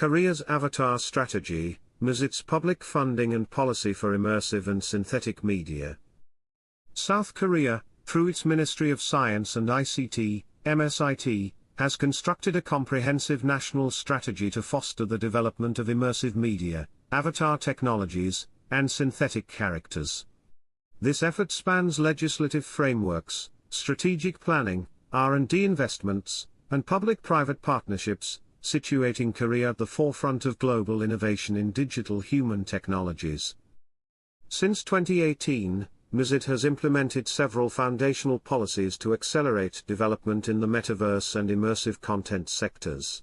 Korea's Avatar Strategy, MSIT's public funding and policy for immersive and synthetic media. South Korea, through its Ministry of Science and ICT, MSIT, has constructed a comprehensive national strategy to foster the development of immersive media, avatar technologies, and synthetic characters. This effort spans legislative frameworks, strategic planning, R&D investments, and public-private partnerships, situating Korea at the forefront of global innovation in digital human technologies. Since 2018, MSIT has implemented several foundational policies to accelerate development in the metaverse and immersive content sectors.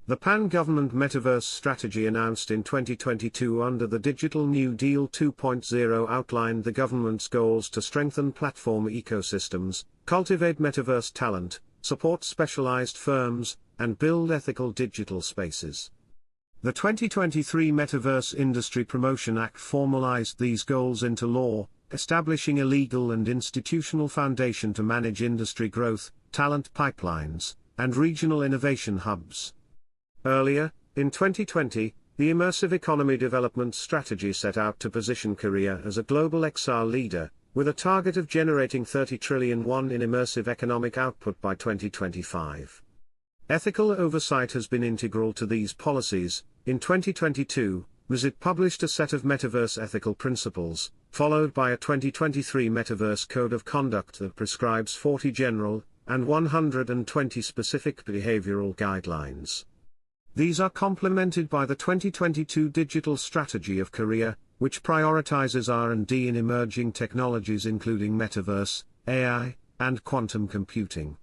The pan-government metaverse strategy announced in 2022 under the Digital New Deal 2.0 outlined the government's goals to strengthen platform ecosystems, cultivate metaverse talent, support specialized firms, and build ethical digital spaces. The 2023 Metaverse Industry Promotion Act formalized these goals into law, establishing a legal and institutional foundation to manage industry growth, talent pipelines, and regional innovation hubs. Earlier, in 2020, the Immersive Economy Development Strategy set out to position Korea as a global XR leader, with a target of generating 30 trillion won in immersive economic output by 2025. Ethical oversight has been integral to these policies. In 2022, MSIT published a set of metaverse ethical principles, followed by a 2023 Metaverse Code of Conduct that prescribes 40 general and 120 specific behavioral guidelines. These are complemented by the 2022 Digital Strategy of Korea, which prioritizes R&D in emerging technologies including metaverse, AI, and quantum computing.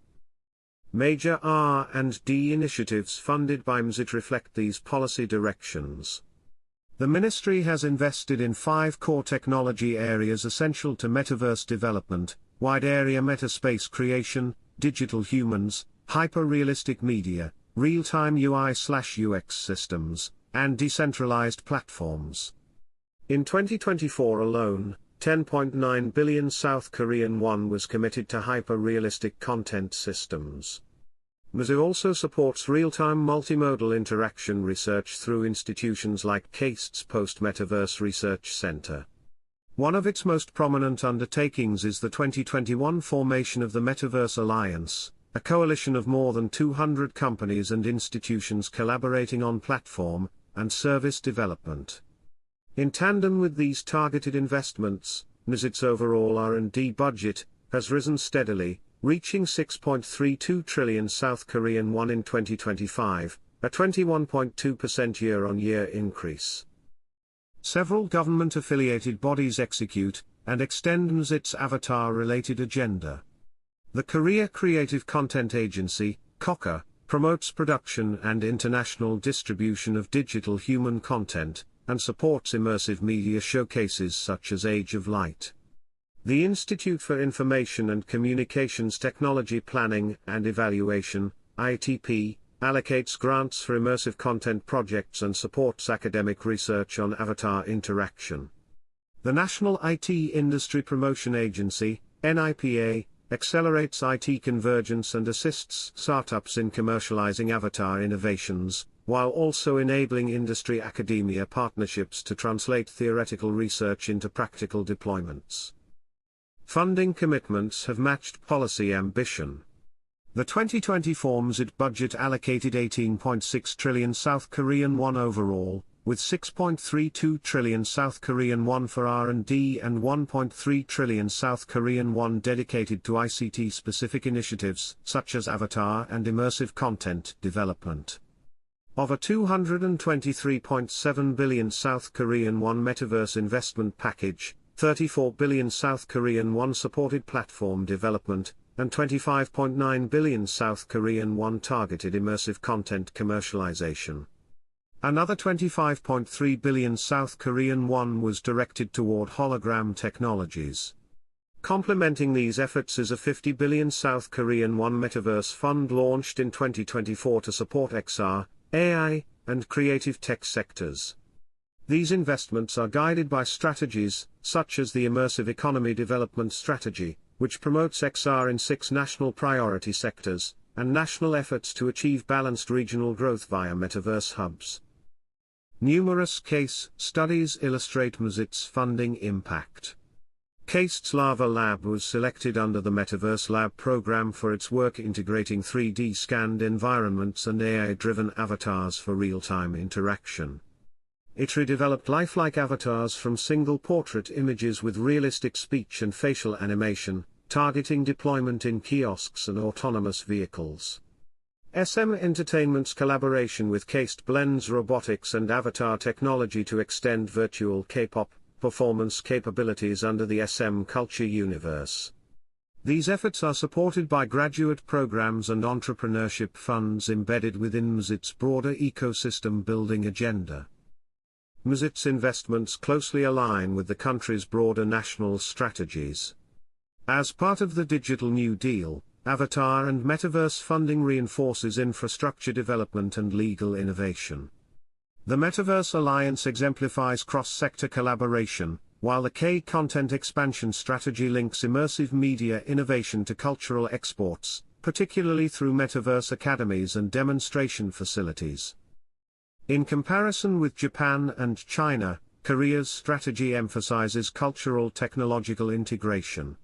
Major R&D initiatives funded by MSIT reflect these policy directions. The ministry has invested in 5 core technology areas essential to metaverse development: wide-area metaspace creation, digital humans, hyper-realistic media, real-time UI/UX systems, and decentralized platforms. In 2024 alone, 10.9 billion South Korean won was committed to hyper-realistic content systems. MSIT also supports real-time multimodal interaction research through institutions like KAIST's Post-Metaverse Research Center. One of its most prominent undertakings is the 2021 formation of the Metaverse Alliance, a coalition of more than 200 companies and institutions collaborating on platform and service development. In tandem with these targeted investments, MSIT's overall R&D budget has risen steadily, reaching 6.32 trillion South Korean won in 2025, a 21.2% year-on-year increase. Several government-affiliated bodies execute and extend MSIT's avatar-related agenda. The Korea Creative Content Agency, KOCA, promotes production and international distribution of digital human content, and supports immersive media showcases such as Age of Light. The Institute for Information and Communications Technology Planning and Evaluation, ITP, allocates grants for immersive content projects and supports academic research on avatar interaction. The National IT Industry Promotion Agency, NIPA, accelerates IT convergence and assists startups in commercializing avatar innovations, while also enabling industry-academia partnerships to translate theoretical research into practical deployments. Funding commitments have matched policy ambition. The 2024 MSIT budget allocated 18.6 trillion South Korean won overall, with 6.32 trillion South Korean won for R&D and 1.3 trillion South Korean won dedicated to ICT-specific initiatives such as avatar and immersive content development. Of a 223.7 billion South Korean won metaverse investment package, 34 billion South Korean won supported platform development, and 25.9 billion South Korean won targeted immersive content commercialization. Another 25.3 billion South Korean won was directed toward hologram technologies. Complementing these efforts is a 50 billion South Korean won metaverse fund launched in 2024 to support XR, AI, and creative tech sectors. These investments are guided by strategies, such as the Immersive Economy Development Strategy, which promotes XR in 6 national priority sectors: and national efforts to achieve balanced regional growth via metaverse hubs. Numerous case studies illustrate MSIT's funding impact. KAIST's Lava Lab was selected under the Metaverse Lab program for its work integrating 3D scanned environments and AI-driven avatars for real-time interaction. It redeveloped lifelike avatars from single portrait images with realistic speech and facial animation, targeting deployment in kiosks and autonomous vehicles. SM Entertainment's collaboration with KAIST blends robotics and avatar technology to extend virtual K-pop performance capabilities under the SM culture universe. These efforts are supported by graduate programs and entrepreneurship funds embedded within MSIT's broader ecosystem building agenda. MSIT's investments closely align with the country's broader national strategies. As part of the Digital New Deal, Avatar and Metaverse funding reinforces infrastructure development and legal innovation. The Metaverse Alliance exemplifies cross-sector collaboration, while the K-Content Expansion Strategy links immersive media innovation to cultural exports, particularly through metaverse academies and demonstration facilities. In comparison with Japan and China, Korea's strategy emphasizes cultural technological integration.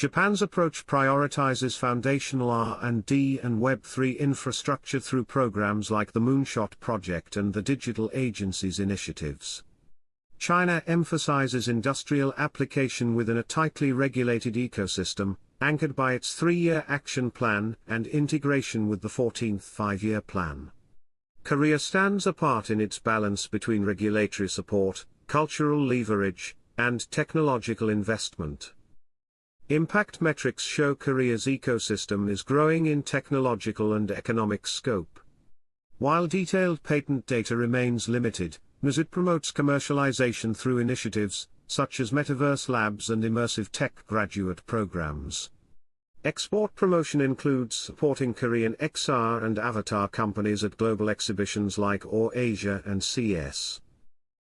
Japan's approach prioritizes foundational R&D and Web3 infrastructure through programs like the Moonshot Project and the Digital Agencies initiatives. China emphasizes industrial application within a tightly regulated ecosystem, anchored by its 3-year action plan and integration with the 14th Five-Year Plan. Korea stands apart in its balance between regulatory support, cultural leverage, and technological investment. Impact metrics show Korea's ecosystem is growing in technological and economic scope. While detailed patent data remains limited, MSIT promotes commercialization through initiatives, such as Metaverse Labs and Immersive Tech graduate programs. Export promotion includes supporting Korean XR and avatar companies at global exhibitions like Asia and CS.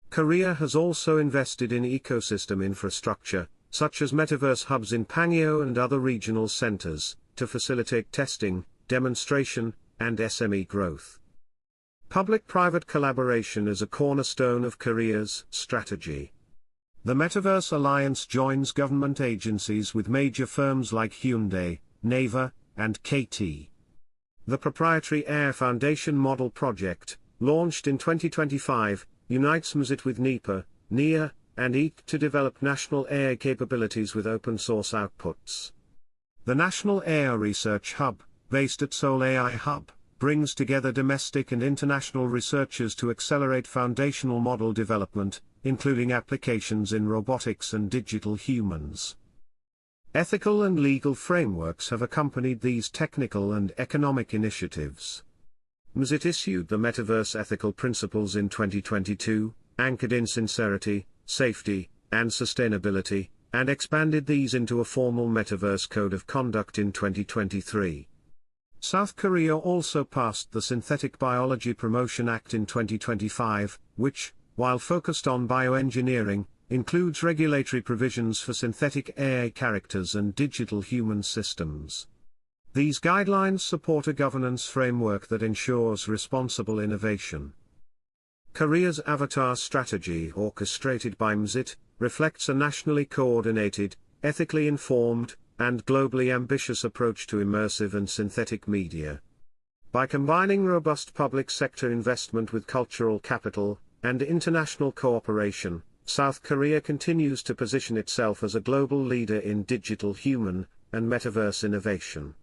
Korea has also invested in ecosystem infrastructure, such as metaverse hubs in Pangyo and other regional centers, to facilitate testing, demonstration, and SME growth. Public-private collaboration is a cornerstone of Korea's strategy. The Metaverse Alliance joins government agencies with major firms like Hyundai, Naver, and KT. The proprietary Air Foundation Model Project, launched in 2025, unites MSIT with NEPA, NIA, and EEC to develop national AI capabilities with open-source outputs. The National AI Research Hub, based at Seoul AI Hub, brings together domestic and international researchers to accelerate foundational model development, including applications in robotics and digital humans. Ethical and legal frameworks have accompanied these technical and economic initiatives. MSIT issued the Metaverse Ethical Principles in 2022, anchored in sincerity, safety, and sustainability, and expanded these into a formal Metaverse Code of Conduct in 2023. South Korea also passed the Synthetic Biology Promotion Act in 2025, which, while focused on bioengineering, includes regulatory provisions for synthetic AI characters and digital human systems. These guidelines support a governance framework that ensures responsible innovation. Korea's avatar strategy, orchestrated by MSIT, reflects a nationally coordinated, ethically informed, and globally ambitious approach to immersive and synthetic media. By combining robust public sector investment with cultural capital and international cooperation, South Korea continues to position itself as a global leader in digital human and metaverse innovation.